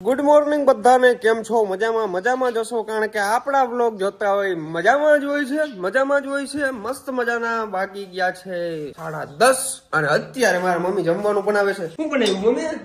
Good morning બધાને, કેમ છો? મજામાં જશો, કારણ કે આપણા વ્લોગ જોતા હોય મજામાં જ હોય છે, મસ્ત મજાના. બાકી ગયા છે 10:30 અને અત્યારે મારા મમ્મી જમવાનું બનાવે છે. શું બનાવ્યું મમ્મી?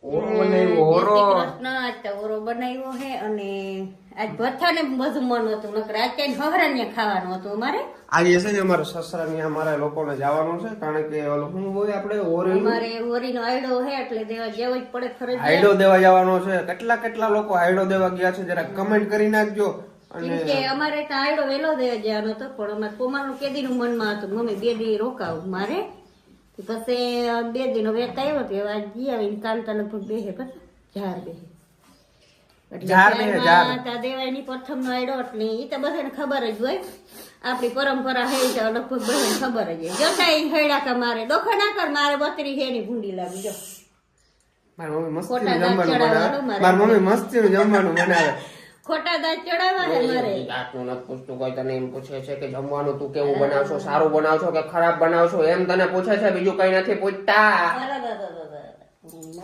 ઓરો બનાવ્યો. ઓરો બનાવ્યો હે અને આજ ભથ્થાને બધું મન હતું, નકર આજ કઈ હવરાન્ય ખાવાનું હતું અમારે. આજે છે ને અમારા સસરાની અમારા લોકોને જવાનું છે, કારણ કે શું હોય આપણે અમારે ઓરીનો આયડો હે એટલે દેવા જવું જ પડે ફરજિયાત. આયડો દેવા જવાનો છે. કેટલા લોકો આયડો દેવા ગયા છે જરા કમેન્ટ કરી નાખજો. અને અમારે તો આયડો વેલો દેવા જવાનો હતો, પણ અમારે કોમાનું કેદીનું મનમાં હતું મમ્મી 2 દી રોકાવું મારે. પછી 2 દિનો વેત આવ્યો કે આજ જી આવીને કાલ લગભગ બેહે પછી ઝાર બેહે દેવાયની પ્રથમ નો આયડો એટલે ઈ તો બધાને ખબર જ હોય, આપણી પરંપરા હે તો લગભગ બધાને ખબર જ હોય. જોતા ઈ હૈડા કે મારે ડોખો ના કર, મારે બતરી હે ની ભૂંડી લાગી. જો મારી મમ્મી મસ્તીનું જમવાનું બનાવે. ખોટા દાંત ચડાવવા હે મારે. દાંતનું નથી પૂછતું કોઈ, તને એમ પૂછે છે કે જમવાનું તું કેવું બનાવશો, સારું બનાવશો કે ખરાબ બનાવશો, એમ તને પૂછે છે, બીજું કઈ નથી પૂછતા.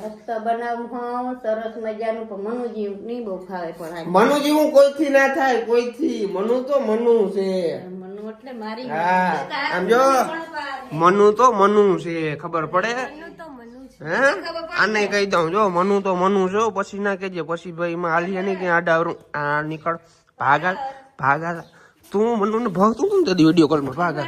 મસ્ત બનાવું હું સરસ મજાનું, પણ મનુજી નહીં બહુ ખાવે. પણ મનુ જેવું કોઈથી ના થાય, કોઈથી. મનુ તો મનુ છે. મનુ એટલે મારી. આમ જો મનુ તો મનુ છે, ખબર પડે હે? આને કહી દઉં, જો મનુ તો મનુ છો, પછી ના કહેજે પછી ભાઈ એમાં હાલીએ નહીં કે આડાવરું આ નીકળ ભાગા તું મનુ ને ભાગતું તું તે વિડીયો કોલમાં ભાગા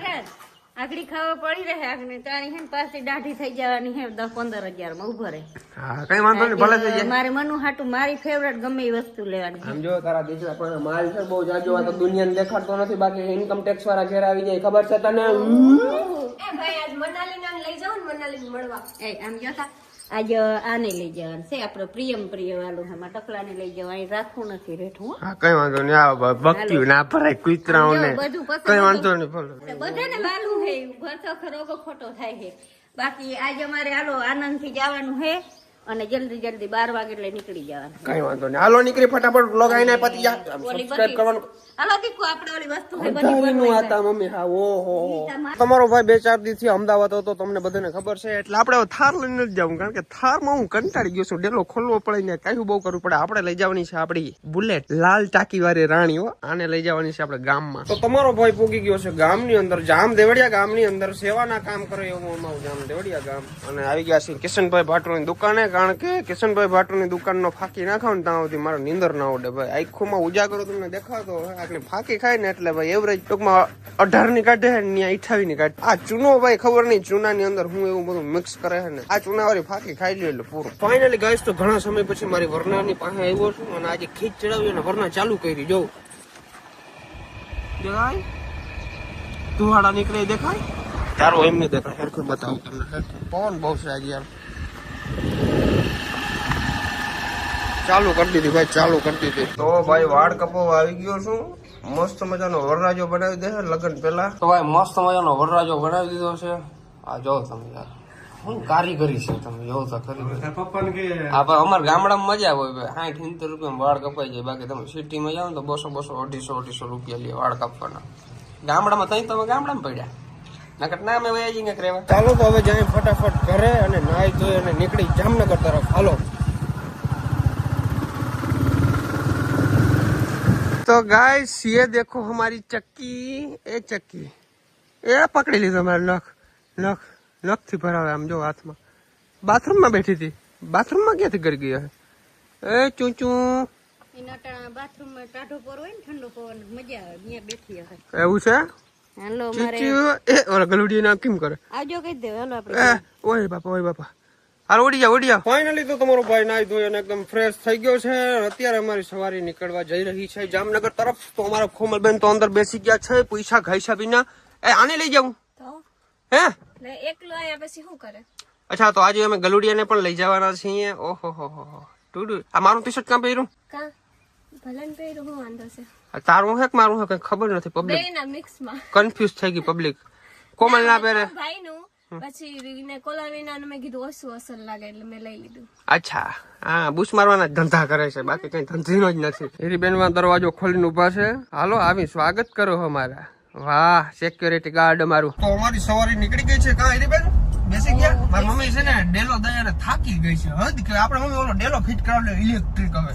આગળી ખાવા પડી રહે આગને તારી હે પાછી દાઢી થઈ જવાની હે 10-15 માં ઉભો રહે. હા કઈ વાંધો નહીં, ભલે થઈ જાય. મારે મનુ હાટું મારી ફેવરેટ ગમે એ વસ્તુ લેવાની. આમ જો તારા દીકરા પણ માલ છે બહુ જાજો, આ તો દુનિયાને દેખાડતો નથી, બાકી ઇન્કમ ટેક્સ વાળા ઘેર આવી જાય, ખબર છે તને? એ ભાઈ આજ મનાલી નામ લઈ જાવ ને, મનાલી મળવા. એ આમ જોતા આજ આને લઈ જવાનું છે, આપણો પ્રિય વાળું એમાં ટકલાને લઈ જવા, અહીં રાખવું નથી રેઠું. હા કઈ વાંધો નહીં, આ ભક્તિ ના ભરાય કુતરાઓને, કઈ વાંધો નહીં, ભલે બધાને વાલું હે ભરતો ખરોગો ખોટો થાય છે. બાકી આજ અમારે હાલો આનંદ થી જવાનું હે અને જલ્દી 12 વાગે એટલે નીકળી જવાનું. કઈ વાંધો નહીં, હાલો નીકળી ફટાફટ. બ્લોગ આઈને પતી જા, સબસ્ક્રાઇબ કરવાનું. હાલો દીકુ આપણે ઓલી વસ્તુ હે બધી આતા મમ્મી. હા ઓહો, તમારો ભાઈ 2-4 દિવસથી અમદાવાદ હતો, તમને બધાને ખબર છે, એટલે આપણે થાર લઈને જ જાવું, કારણ કે થારમાં હું કંટાળી ગયો છું. ડેલો ખોલવો પડે ને કાંઈ બહુ કરવું પડે. આપણે લઈ જવાની છે આપણી બુલેટ, લાલ ટાંકી વાળી રાણીઓ. આને લઈ જવાની છે આપણે ગામમાં. તો તમારો ભાઈ પૂગી ગયો છે ગામની અંદર, જામ દેવડિયા ગામની અંદર સેવાના કામ કરે એવું અમારું જામ દેવડિયા ગામ. અને આવી ગયા છે કિશનભાઈ ભાટુની દુકાને, કારણ કે કિશનભાઈ ભાટુની દુકાનનો ફાંકી ના ખાવ ને ત્યાં સુધી મારા નીંદર ના ઉડે ભાઈ. આંખોમાં ઉજાગરો તમને દેખાતો હોય, એટલે ફાંકી ખાય ને એટલે ભાઈ એવરેજ ટૂંકમાં 18 ની કાઢે ને 28 ની કાઢે. આ ચૂનો ભાઈ ખબર નહીં ચૂનાની અંદર હું એવું બધું મિક્સ કરે છે ને, આ ચૂના વાળી ફાંકી ખાઈ લે એટલે પૂરું. ફાઇનલી ગાઈસ તો ઘણા સમય પછી મારી વરનાની પાસે આવ્યો છું અને આજે ખીચ ચડાવી અને વરના ચાલુ કરી. જોઉં દેખાય તુહાડા નીકળે દેખાય, તારો એમ નહીં દેખાય, સરખું બતાવું તમને. પવન બહુ છે આજે યાર. ચાલુ કરી દીધી ભાઈ, ચાલુ કરી દીધી. તો ભાઈ વાળ કપાવવા આવી ગયો છું. મસ્ત મજાનો વરરાજો બનાવી દે લગ્ન પેલા. તો ભાઈ મસ્ત મજાનો વરરાજો બનાવી દીધો છે. આ જો તમે યાર હું કારીગરી છે, તમે જોવો તો ખરી. હા ભાઈ અમારા ગામડામાં મજા હોય ભાઈ, 60-70 રૂપિયા વાળ કપાઈ જાય. બાકી તમે સિટીમાં જાઓ ને તો 200-200 250 રૂપિયા લે વાળ કાપવાના. ગામડામાં તઈ તમે ગામડામાં પડ્યા નકર ના મેં વયા જઈને રહેવા. ચાલો તો હવે જાય ફટાફટ ઘરે અને નાઈ ધોઈ અને નીકળી જામનગર તરફ. હાલો. तो गाइस ये देखो हमारी चक्की, ए चक्की ए पकड़ी ली हमारे नख थी भरा हुआ. हम जो हाथ में बाथरूम में बैठी थी, बाथरूम में क्या कर गया है ए चूचू. બાથરૂમ માં ટાઢો પર હોય ને ઠંડો પવન મજા આવે, ત્યાં બેઠી હશે. એવું છે? હાલો ચૂચુ એ ઓલા ગલુડી નામ કેમ કરે? આજો કહી દે. હાલો આપણે ઓય બાપા હાલ ઉડી જા. ફાઇનલી તો તમારો ભાઈ નાઈ ધોઈ અને એકદમ ફ્રેશ થઈ ગયો છે. અત્યારે અમારી સવારી નીકળવા જઈ રહી છે જામનગર તરફ. તો અમારા કોમલબેન તો અંદર બેસી ગયા છે પૈસા ઘાઈસા વિના. એ આને લઈ જાઉં હે એકલો આયા પછી શું કરે? અચ્છા તો આજે અમે ગલુડિયાને પણ લઈ જવાના છીએ. ઓહો હો ટુડુ આ મારું ટી શર્ટ કાં પહેર્યું? કા ભલન પહેર્યું, હું વાંધો છે? તારું હે કે મારું હે કઈ ખબર નથી. પબ્લિક બેના મિક્સમાં કન્ફ્યુઝ થઈ ગઈ પબ્લિક. કોમલ ના પહેરે ભાઈનું પછી ને કોલાવીના મેં કીધું ઓછું અસર લાગે એટલે મેં લઈ લીધું. અચ્છા હા, બુશ મારવાના ધંધા કરે છે, બાકી કઈ ધંધીનો જ નથી. હીરીબેન માં દરવાજો ખોલીને ઉભા છે. હાલો આવી સ્વાગત કરો અમારા. વાહ સિક્યોરિટી ગાર્ડ અમારું. તો અમારી સવારી નીકળી ગઈ છે. કા હીરીબેન બેસી ગયા મારી મમ્મી છે ને ડેલો દયાને થાકી ગઈ છે હદ કે આપણે મમ્મી ઓલો ડેલો ફિટ કરાવલે ઇલેક્ટ્રિક હવે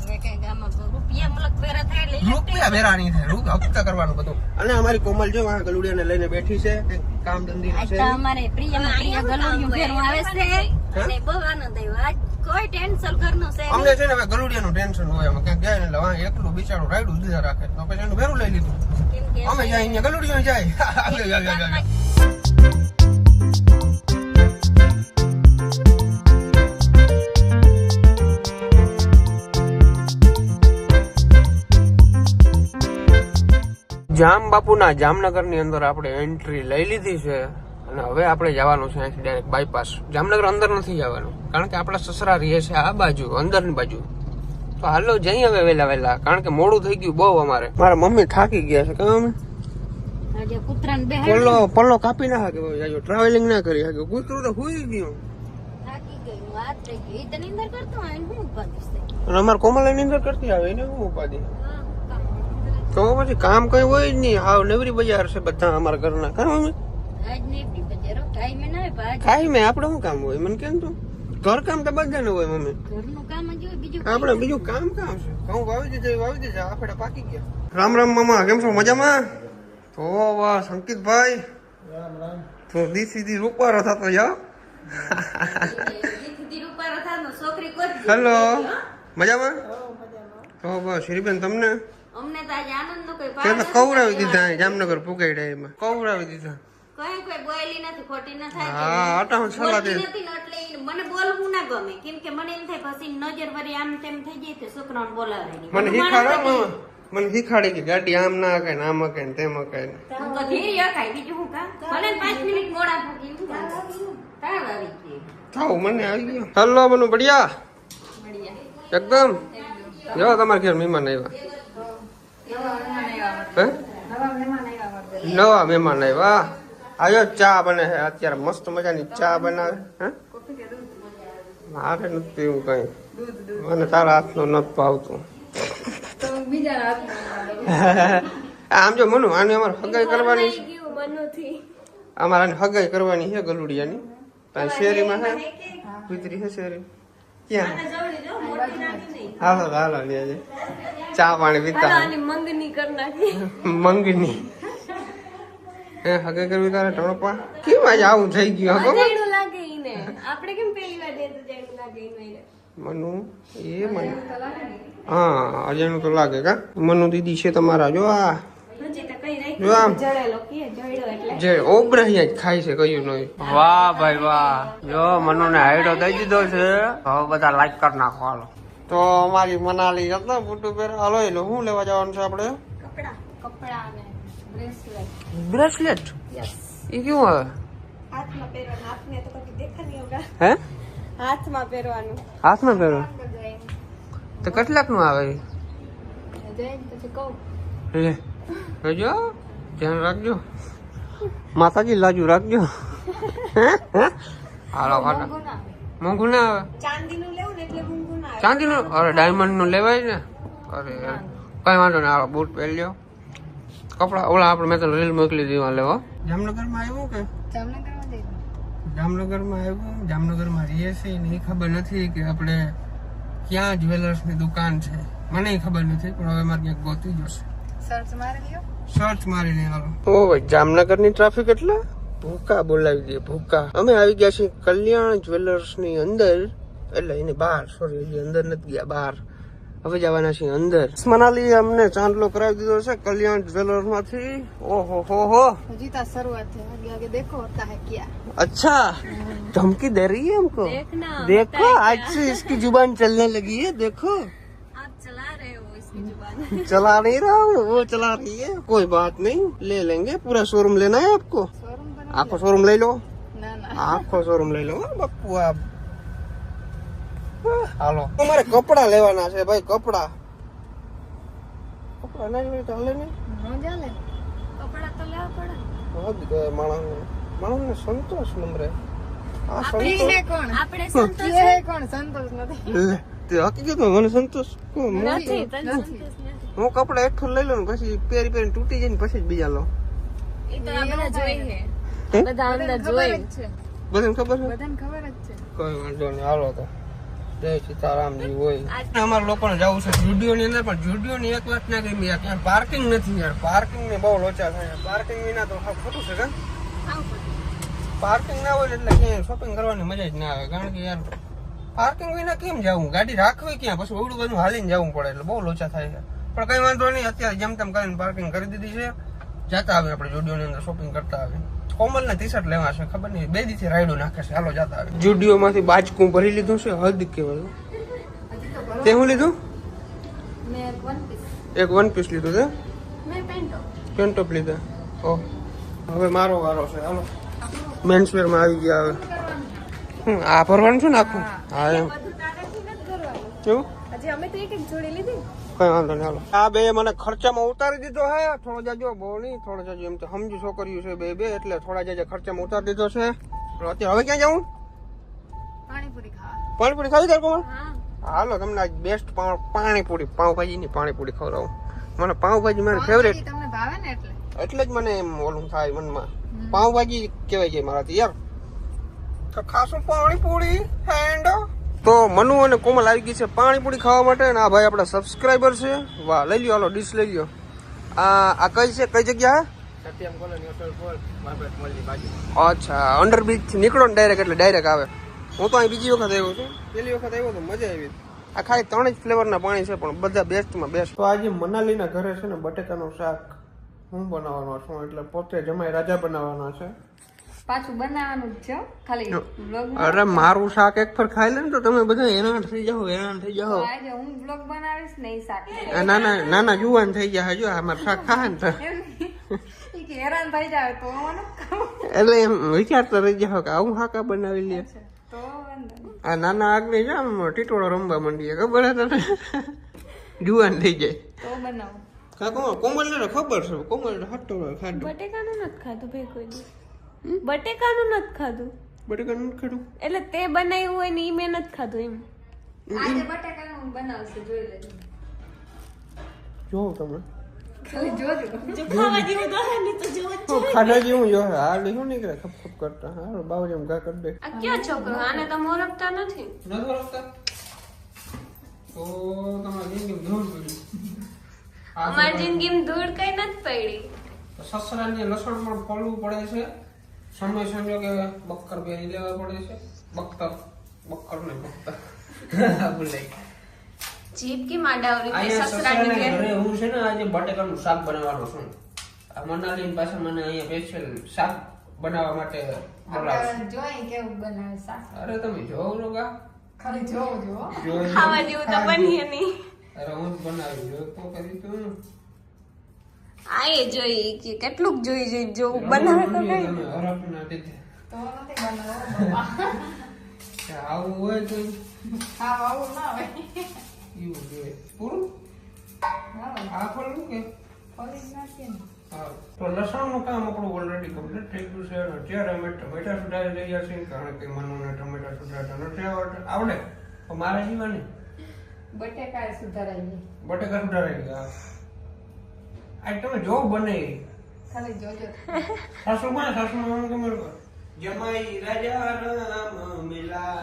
રૂપિયા વેરા નહીં થાય રૂપિયા હપ્તા કરવાનું બધું અને અમારી કોમલ જો આ ગલુડિયાને લઈને બેઠી છે કામ ધંધી છે અમારે પ્રિય ગલુડિયું ફેરવા આવે છે અને બહુ આનંદ આવ્યો આજ કોઈ ટેન્શન ઘરનું છે અમને છે ને હવે ગલુડિયાનું ટેન્શન હોય અમે ક્યાંક જાય એટલે વાં એકલું બિચારું રાયડું દીધા રાખે તો પછી એનું ભેરું લઈ લીધું અમે જાય અહીંયા ગલુડિયો જાય જામ બાપુના જામનગરની અંદર આપણે એન્ટ્રી લઈ લીધી છે અને હવે આપણે જવાનું છે અહીંથી ડાયરેક્ટ બાયપાસ જામનગર અંદર નથી જવાનું કારણ કે આપણા સસરા રહીએ છે આ બાજુ અંદરની બાજુ તો હાલો જઈ હવે વેલા કારણ કે મોડું થઈ ગયું બહુ અમારે મારા મમ્મી થાકી ગયા છે કામ પલ્લો કાપી ના શકે ટ્રાવેલિંગ ના કરી શકે કૂતરું તો હુઈ ગયું અને અમારે કોમલ નિંદર કરતી આવે એને શું ઉપાધિ તો પછી કામ કઈ હોય જ નહીં હાવ નવરી બજાર છે બધા અમારા ઘરના કામ અમે ખાઈ મેં આપડે શું કામ હોય મને કેમ તું ઘર કામ તો બધાને હોય મમ્મી આપડે બીજું કામ છે ઘઉં વાવી દીધા આપણે પાકી ગયા રામ રામ મામા કેમ છો મજામાં તો વાહ સંકિતભાઈ તો સીધી રૂપારો થતો જાઓ હેલો મજામાં તો બસ શ્રીબેન તમને અમને તો આજે આનંદ નો કોઈ તે તો કવરાવી દીધા જામનગર પુગાડ્યા એમાં કવરાવી દીધા કોઈ બોયલી નથી ખોટી ના થાય હા અટાણ સલાહ દે નથી ને એટલે મને બોલવું ના ગમે કેમ કે મને એમ થાય પછી નજર વરી આમ તેમ થઈ જાય તો છોકરાઓને બોલાવે મને શીખાડો મને શીખાડી કે ગાડી આમ ના હકે ને આમ હકે ને તેમ હકે ને હું તો ધીરે હકાય બીજું હું કામ ભલે 5 મિનિટ મોડા પૂકી તાવ આવી ગઈ થાવ મને આવી ગયો હલ્લો બનુ બઢિયા એકદમ જો તમારા ઘેર મહેમાન આવ્યા નવા મહેમાન આવ્યા આયો ચા બને છે અત્યારે મસ્ત મજાની ચા બનાવે હે મારે નથી પીવું કઈ મને તારા હાથનો નથી ભાવતું આમ જો મનુ આને અમારે હગાઈ કરવાની છે અમારે આને હગાઈ કરવાની છે ગલુડિયાની ત્યાં શેરીમાં છે કુતરી છે શેરી ક્યાં હાલો હાલો લે ચા પાણી પીતા મંગની હે હગે કરવી તારે ટણપા કેમ આજે આવું થઈ ગયું હગો મનુ એ મને હા અજાણું તો લાગે કા મનુ દીદી છે તમારા જો આ જો આમ જે ઓબરાઈ જ ખાય છે કયું નહીં વાહ ભાઈ વાહ જો મનુ ને હાઈડો દઈ દીધો છે હવે બધા લાઈક કરી નાખો હાલો તો અમારી મનાલી હતા બુટુ પેર હાલો એટલે શું લેવા જવાનું છે આપણે બ્રેસલેટ એ કેવું આવે હે હાથમાં પહેરવાનું હાથમાં પહેરવાનું તો કેટલાક નું આવે લે જો ધ્યાન રાખજો માતાજી લાજુ રાખજો હાલો હાલો મોંઘું ના આવે ચાંદીનું લેવું ને એટલે મોંઘું ના આવે ચાંદીનું અરે ડાયમંડ નું લેવાય ને અરે કઈ વાંધો નહીં હાલો બૂટ પહેરી લ્યો કપડા ઓલા આપણે મેં તો રીલ મોકલી દીધું લેવો જામનગરમાં આવ્યું કે જામનગરમાં આવ્યું જામનગરમાં રહીએ છીએ ને એ ખબર નથી કે આપણે ક્યાં જ્વેલર્સ ની દુકાન છે મને ખબર નથી પણ હવે મારે ક્યાંક ગોતી જશે સર્ચ મારી લે હાલો ઓ ભાઈ જામનગર ની ટ્રાફિક એટલે ભૂકા બોલાવી દે ભૂકા અમે આવી ગયા છીએ કલ્યાણ જ્વેલર્સ ની અંદર એટલે એની બહાર સોરી એની અંદર નથી ગયા બહાર હવે જવાના છીએ અંદર મનાલી અમને ચાંદલો કરાવી દીધો છે કલ્યાણ જ્વેલર્સ માંથી ઓહો હો हजी तो शुरुआत है आगे आगे देखो होता है क्या अच्छा धमकी दे रही है हमको देखो आज से इसकी जुबान चलने लगी है देखो आप चला रहे हो इसकी जुबान चला नहीं रहा हूँ वो चला रही है कोई बात नहीं ले लेंगे पूरा शोरूम लेना है आपको आपको शोरूम ले लो आपको शोरूम ले लो बप्पू आप હાલો તમારે કપડા લેવાના છે ભાઈ કપડા નહીં ચાલે ને કપડા તો લેવા પડે માણસને સંતોષ નમરે આ આપણે સંતોષ છે કોણ સંતોષ નથી તે હકીકતમાં મને સંતોષ હું કપડા એકઠું લઈ લઉં ને પછી પહેરી તૂટી જાય ને પછી જ બીજા લો એ તો આપણે જોઈ છે બધા અંદર જોઈ છે બધાને ખબર છે બધાને ખબર જ છે. કોઈ વાંધો નહીં હાલો તો જય સીતારામજી હોય અમારા લોકોને જવું છે જુડિયો ની અંદર પણ જુડિયો ની એક વાત ના ગમી ત્યાં પાર્કિંગ નથી યાર પાર્કિંગ ને બહુ લોચા થાય પાર્કિંગ વિના તો ખોટું છે કે પાર્કિંગ ના હોય એટલે ક્યાંય શોપિંગ કરવાની મજા જ ના આવે કારણ કે યાર પાર્કિંગ વિના કેમ જવું ગાડી રાખવી ક્યાં પછી ઓવડું બધું હાલીને જવું પડે એટલે બહુ લોચા થાય છે પણ કઈ વાંધો નહીં અત્યારે જેમ તેમ કરીને પાર્કિંગ કરી દીધી છે જતા આવે આપણે જુડિયો ની અંદર શોપિંગ કરતા આવે કોમલ ના ટી શર્ટ લેવા છે ખબર નહીં 2 દિવસથી રાયડો નાખે છે હાલો જતા આવે જુડિયો માંથી બાજકું ભરી લીધું છે હદ કેવાય તે હું લીધું મેં વન પીસ એક વન પીસ લીધું છે મેં પેન્ટો પેન્ટોપ લીધા ઓ હવે મારો વારો છે હાલો મેન્સ વેર માં આવી ગયા હવે આ ભરવાનું છે ને આખું હા એમ બધું તારાથી નથી કરવાનું. કેવું હજી અમે તો એક જોડી લીધી. કઈ વાંધો નહીં હાલો આ બે મને ખર્ચામાં ઉતારી દીધો હે થોડો જાજો બહુ નહીં થોડો જાજો એમ તો સમજુ છોકરીઓ છે બે એટલે થોડા જાજા ખર્ચામાં ઉતારી દીધો છે પણ અત્યારે હવે ક્યાં જવું પાણીપુરી ખાવા. પાણીપુરી ખાવી તાર કોમલ હા. હાલો તમને આજ બેસ્ટ પાણીપુરી પાવભાજી ની પાણીપુરી ખવડાવું મને પાવભાજી મારી ફેવરેટ તમને ભાવે ને એટલે. એટલે જ મને એમ ઓલું થાય મનમાં પાવભાજી કહેવાય છે મારાથી યાર તો ખાસું પાણીપુરી હેન્ડ તો મનુ અને કોમલ આવી ગઈ છે પાણીપુરી ખાવા માટે અને આ ભાઈ આપણા સબસ્ક્રાઈબર છે વાહ લઈ લ્યો હાલો ડીશ લઈ લ્યો આ કઈ છે કઈ જગ્યા અચ્છા અંડરબ્રિજ થી નીકળો ને ડાયરેક્ટ એટલે ડાયરેક્ટ આવે હું તો અહીં બીજી વખત આવ્યો છું પેલી વખત આવ્યો તો મજા આવી આ ખાલી 3 જ ફ્લેવરના પાણી છે પણ બધા બેસ્ટમાં બેસ્ટ તો આજે મનાલીના ઘરે છે ને બટેકાનું શાક હું બનાવવાનો છું એટલે પોતે જમાઈ રાજા બનાવવાનો છે પાછું બનાવવાનું જ છે હો. ખાલી vlog અરે મારું શાક એક ફર ખાઈ લે ને તો તમે બધા હેરાન થઈ જાઓ આજે હું vlog બનાવીશ ને ઈ શાક નાના જુવાન થઈ જાય જો આ મારું શાક ખાય ને તો ઈ કે હેરાન થઈ જાય તો મને એટલે એમ વિચારતા રહી જાઓ કે આવું શાક બનાવી લે તો વાંધો નહીં. આ નાના આગળ જામ ટીટોળો રમવા માંડીએ ખબર હે તને જુવાન થઈ જાય તો બનાવું. કોમલ ને ખબર છે કોમલ હટો ખાધું બટેકાનું નથી ખાધું ભાઈ કોઈ દી. બટેકાનું નથી ખાધું બટેકાનું ખાધું એટલે તે બનાવ્યું હોય ને ઈ મેં નથી ખાધું એમ. આજે બટેકાનું બનાવશે જોઈ લેજો. જોવો તમે ખાલી જોજો. ખાવા જેવું તો હે નહીં તો જોવો જ. ખાધા જેવું જો હાલ શું નીકળે ખપ ખપ કરતા હા બાવ જેમ ઘા કરી દે આ ક્યાં છોકરો આને તો મોરપતા નથી. નથી રાખતા તો તમારે જિંદગી ધૂળ પડી અમારી જિંદગીમાં ધૂળ કઈ નથી પડી. સસરાને લસણ પણ ફોલવું પડે છે સમય સંજોગે બક્કર બેરી લેવા પડે છે બક્કર ને બક્કર બોલાય જીભ કી માંડાવરી તે અહીંયા સસરાની સસરાને ઘેર. ઘરે હું છે ને આજે બટેકાનું શાક બનાવવાનો છું આ મનાલી પાસે મને અહીંયા સ્પેશિયલ શાક બનાવવા માટે બોલાવશે જોઈ કેવું બનાવે શાક. અરે તમે જોવો લો કા ખાલી જોવો જો. જોઈ ખાવા જેવું તો બનીએ નહીં. અરે હું જ બનાવી જો તો કરી તું આએ જોઈ કે કેટલુંક જોઈ જોવું બનાવે તો કઈ હરફ ના દીધે તો નથી બનાવો. આવું હોય તો હા આવું ના હોય. એવું જોઈએ પૂરું આ ફળનું કે ફરી નાખીએ ને. હા તો લસણનું કામ આપણું ઓલરેડી કમ્પ્લીટ થઈ ગયું છે અને અત્યારે અમે ટમેટા સુધારી રહ્યા છીએ કારણ કે મનુને ટમેટા સુધારતા નથી આવડે તો મારે જીવાની બટેકા સુધારાઈ જાય. બટેકા સુધારાઈ ગયા આ તમે જો બને ખાલી જોજો. સાસુમાં ગમે જમાઈ રાજા રામ મિલા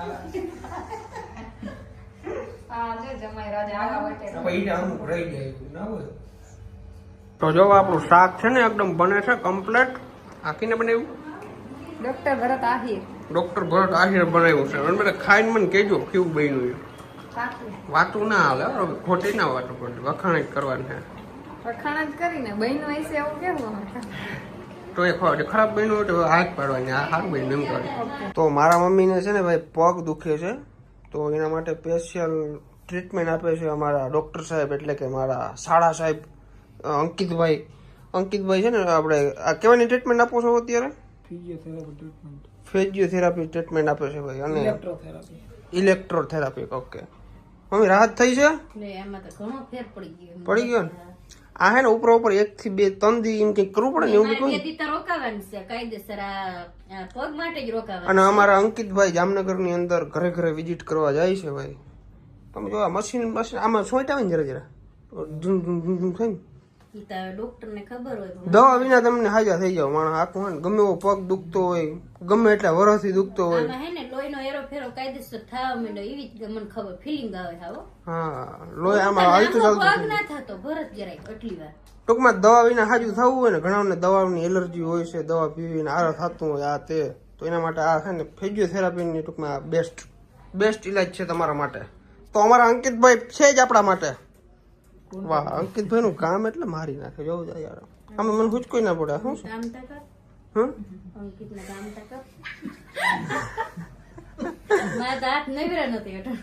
હા જો જમાઈ રાજા આવા બટેકા. પછી અમુક રહી જાય એવું ના હોય તો જો આપણું શાક છે ને એકદમ બને છે કમ્પ્લીટ આખીને બનાવ્યું ડોક્ટર ભરત આહિર. ડોક્ટર ભરત આહિર બનાવ્યું છે અને બધા ખાઈને મને કહેજો કેવું બન્યું એ સાચું. વાતું ના હાલે હો, ખોટી ના વાતો કરતી વખાણ જ કરવાની છે વખાણ જ કરીને બહેનો હશે એવું કેવું તો એ ખરાબ બન્યું હોય તો હાથ પાડવાની આ સારું બન્યું એમ કરે તો મારા મમ્મીને છે ને ભાઈ પગ દુખે છે તો એના માટે સ્પેશિયલ ટ્રીટમેન્ટ આપે છે અમારા ડૉક્ટર સાહેબ એટલે કે મારા શાળા સાહેબ અંકિતભાઈ છે ને આપણે આ કેવાની ટ્રીટમેન્ટ આપો છો અત્યારે ફિઝિયોથેરાપી ટ્રીટમેન્ટ આપે છે ભાઈ અને ઇલેક્ટ્રોથેરાપી ઓકે મમ્મી રાહત થઈ છે એટલે એમાં તો ઘણો ફેર પડી ગયો ને આ હે ને ઉપર 1 થી 2 3 દી એમ કંઈક કરવું પડે ને એવું કંઈક ગયો તો રોકાવાનું છે કાયદેસર આ પગ માટે જ રોકાવાનું. અને અમારા અંકિતભાઈ જામનગરની અંદર ઘરે ઘરે વિઝિટ કરવા જાય છે ભાઈ તમે જો આ મશીન આમાં સોઈટ આવે ને જરા ઝૂમ ઝૂમ ઝૂમ ઝૂમ થાય ને ઈ તો ડોક્ટર ને ખબર હોય દવા વિના તમને હાજા થઈ જાવ માણસ આખું હોય ને ગમે એવો પગ દુખતો હોય ગમે એટલા વર્ષથી દુખતો હોય આમાં હે ને લોહીનો એરો ફેરો કાયદેસર થવા માંડ્યો એવી જ મને ખબર ફિલિંગ આવે હાવો હા લોહી આમાં હાલતું પગ ચાલતું ના થતો ભરત જરાય એટલી વાર ટૂંકમાં દવા વિના હાજુ થવું હોય ને ઘણાને દવાની એલર્જી હોય છે દવા પીવીને આરો થતું હોય આ તે તો એના માટે આ છે ને ફિઝિયોથેરાપીની ટૂંકમાં બેસ્ટ ઇલાજ છે તમારા માટે તો અમારા અંકિતભાઈ છે જ આપણા માટે વાહ અંકિતભાઈ નું કામ એટલે મારી નાખે જોવું જાય યાર આમાં મને હુચકોઈ ના પડે શું છે કામ તા કર હમ અંકિત ને કામ તા કર મારા તો હાથ નવરા નથી એટલે